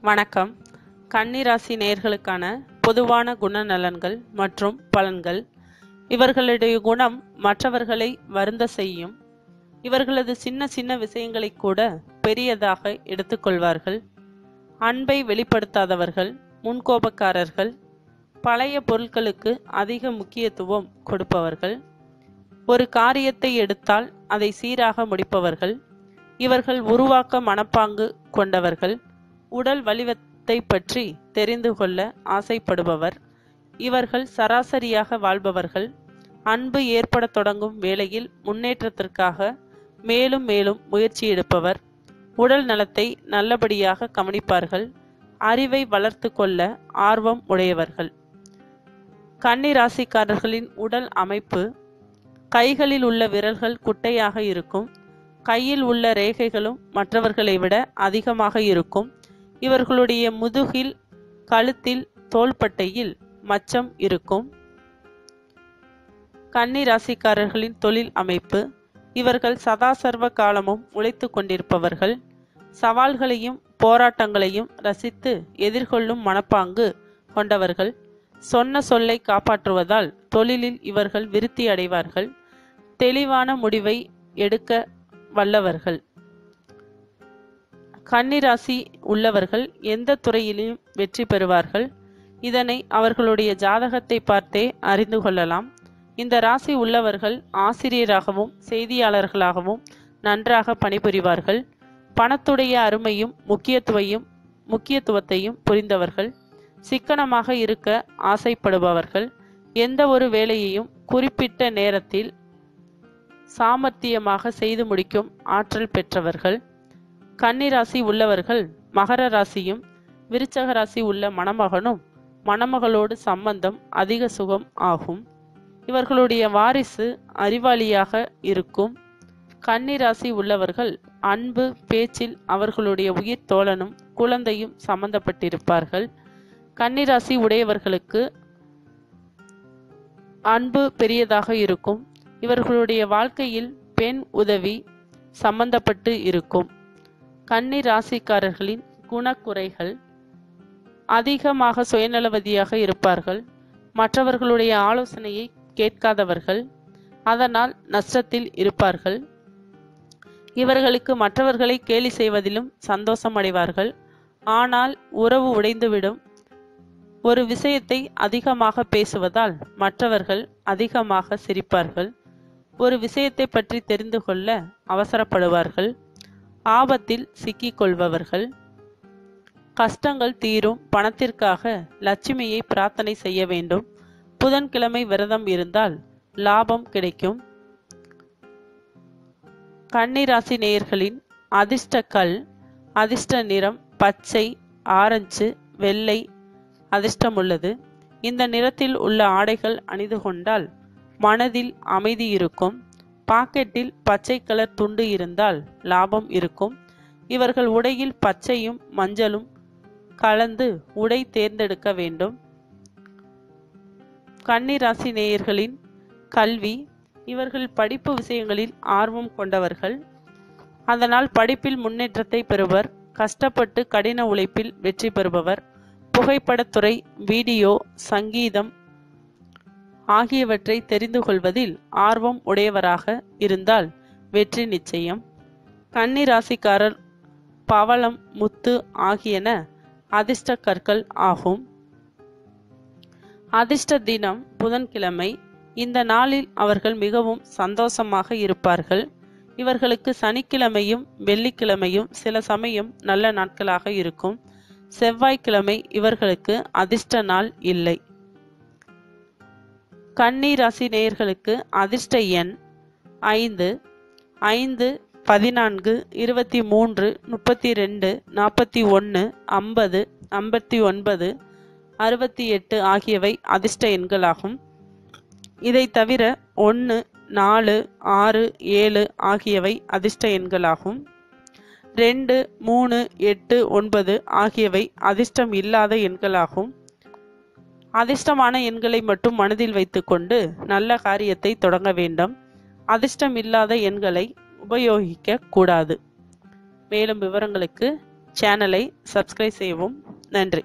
வணக்கம். கன்னிராசி நேயர்களுக்கான பொதுவான குணநலன்கள் மற்றும் பலன்கள். இவர்களுடைய குணம் மற்றவர்களை வருந்த செய்யும். இவர்களது சின்ன சின்ன விஷயங்களை கூட பெரியதாக எடுத்துக்கொள்வார்கள். அன்பை வெளிப்படுத்தாதவர்கள், முன்கோபக்காரர்கள், பழைய பொருட்களுக்கு அதிக முக்கியத்துவம் கொடுப்பவர்கள், ஒரு காரியத்தை எடுத்தால் அதை சீராக முடிப்பவர்கள். இவர்கள் உருவாக்க மனப்பாங்கு கொண்டவர்கள். உடல் வலிவத்தை பற்றி தெரிந்து கொள்ள ஆசைப்படுபவர். இவர்கள் சராசரியாக வாழ்பவர்கள். அன்பு ஏற்பட தொடங்கும் வேளையில் முன்னேற்றத்திற்காக மேலும் மேலும் முயற்சி எடுப்பவர். உடல் நலத்தை நல்லபடியாக கவனிப்பார்கள். அறிவை வளர்த்து கொள்ள ஆர்வம் உடையவர்கள். கன்னி ராசிக்காரர்களின் உடல் அமைப்பு: கைகளில் உள்ள விரல்கள் குட்டையாக இருக்கும். கையில் உள்ள ரேகைகளும் மற்றவர்களை விட அதிகமாக இருக்கும். இவர்களுடைய முதுகில், கழுத்தில், தோள்பட்டையில் மச்சம் இருக்கும். கன்னி ராசிக்காரர்களின் தொழில் அமைப்பு: இவர்கள் சதா சர்வ காலமும் உழைத்து கொண்டிருப்பவர்கள். சவால்களையும் போராட்டங்களையும் ரசித்து எதிர்கொள்ளும் மனப்பாங்கு கொண்டவர்கள். சொன்ன சொல்லை காப்பாற்றுவதால் தொழிலில் இவர்கள் விருத்தி அடைவார்கள். தெளிவான முடிவை எடுக்க வல்லவர்கள். கன்னிராசி உள்ளவர்கள் எந்த துறையிலும் வெற்றி பெறுவார்கள். இதனை அவர்களுடைய ஜாதகத்தை பார்த்தே அறிந்து கொள்ளலாம். இந்த ராசி உள்ளவர்கள் ஆசிரியராகவும் செய்தியாளர்களாகவும் நன்றாக பணிபுரிவார்கள். பணத்துடைய அருமையும் முக்கியத்துவத்தையும் புரிந்தவர்கள். சிக்கனமாக இருக்க ஆசைப்படுபவர்கள். எந்த ஒரு வேலையையும் குறிப்பிட்ட நேரத்தில் சாமர்த்தியமாக செய்து முடிக்கும் ஆற்றல் பெற்றவர்கள். கன்னிராசி உள்ளவர்கள் மகர ராசியும் விருச்சக ராசி உள்ள மணமகனும் மணமகளோடு சம்பந்தம் அதிக சுகம் ஆகும். இவர்களுடைய வாரிசு அறிவாளியாக இருக்கும். கன்னிராசி உள்ளவர்கள் அன்பு பேச்சில் அவர்களுடைய உயிர் தோழனும் குழந்தையும் சம்பந்தப்பட்டிருப்பார்கள். கன்னிராசி உடையவர்களுக்கு அன்பு பெரியதாக இருக்கும். இவர்களுடைய வாழ்க்கையில் பெண் உதவி சம்பந்தப்பட்டு இருக்கும். கன்னி ராசிக்காரர்களின் குணக்குறைகள்: அதிகமாக சுயநலவதியாக இருப்பார்கள். மற்றவர்களுடைய ஆலோசனையை கேட்காதவர்கள். அதனால் நஷ்டத்தில் இருப்பார்கள். இவர்களுக்கு மற்றவர்களை கேலி செய்வதிலும் சந்தோஷம் அடைவார்கள். ஆனால் உறவு உடைந்துவிடும். ஒரு விஷயத்தை அதிகமாக பேசுவதால் மற்றவர்கள் அதிகமாக சிரிப்பார்கள். ஒரு விஷயத்தை பற்றி தெரிந்து கொள்ள அவசரப்படுவார்கள். ஆபத்தில் சிக்கிக் கொள்பவர்கள். கஷ்டங்கள் தீரும் பணத்திற்காக லட்சுமியை பிரார்த்தனை செய்ய வேண்டும். புதன்கிழமை விரதம் இருந்தால் லாபம் கிடைக்கும். கன்னிராசி நேயர்களின் அதிர்ஷ்ட கல், அதிர்ஷ்ட நிறம் பச்சை, ஆரஞ்சு, வெள்ளை அதிர்ஷ்டம் உள்ளது. இந்த நிறத்தில் உள்ள ஆடைகள் அணிந்து கொண்டால் மனதில் அமைதி இருக்கும். பாக்கெட்டில் பச்சை கலர் துண்டு இருந்தால் லாபம் இருக்கும். இவர்கள் உடையில் பச்சையும் மஞ்சளும் கலந்து உடை தேர்ந்தெடுக்க வேண்டும். கன்னிராசி நேயர்களின் கல்வி: இவர்கள் படிப்பு விஷயங்களில் ஆர்வம் கொண்டவர்கள். அதனால் படிப்பில் முன்னேற்றத்தை பெறுவர். கஷ்டப்பட்டு கடின உழைப்பில் வெற்றி பெறுபவர். புகைப்படத்துறை, வீடியோ, சங்கீதம் ஆகியவற்றை தெரிந்து கொள்வதில் ஆர்வம் உடையவராக இருந்தால் வெற்றி நிச்சயம். கன்னி ராசிக்காரர் பவளம், முத்து ஆகியன அதிர்ஷ்ட கற்கள் ஆகும். அதிர்ஷ்ட தினம் புதன்கிழமை. இந்த நாளில் அவர்கள் மிகவும் சந்தோஷமாக இருப்பார்கள். இவர்களுக்கு சனிக்கிழமையும் வெள்ளிக்கிழமையும் சில சமயம் நல்ல நாட்களாக இருக்கும். செவ்வாய்க்கிழமை இவர்களுக்கு அதிர்ஷ்ட நாள் இல்லை. கன்னி ராசி நேயர்களுக்கு அதிர்ஷ்ட எண் 5, 5, 14, 23, 32, 41, 50, 59, 68 ஆகியவை அதிர்ஷ்ட எண்களாகும். இதை தவிர 1, 4, 6, 7 ஆகியவை அதிர்ஷ்ட எண்களாகும். 2, 3, 8, 9 ஆகியவை அதிர்ஷ்டம் இல்லாத எண்களாகும். அதிர்ஷ்டமான எண்களை மட்டும் மனதில் வைத்துக்கொண்டு நல்ல காரியத்தை தொடங்க வேண்டும். அதிர்ஷ்டம் இல்லாத எண்களை உபயோகிக்க கூடாது. மேலும் விவரங்களுக்கு சேனலை சப்ஸ்கிரைப் செய்யவும். நன்றி.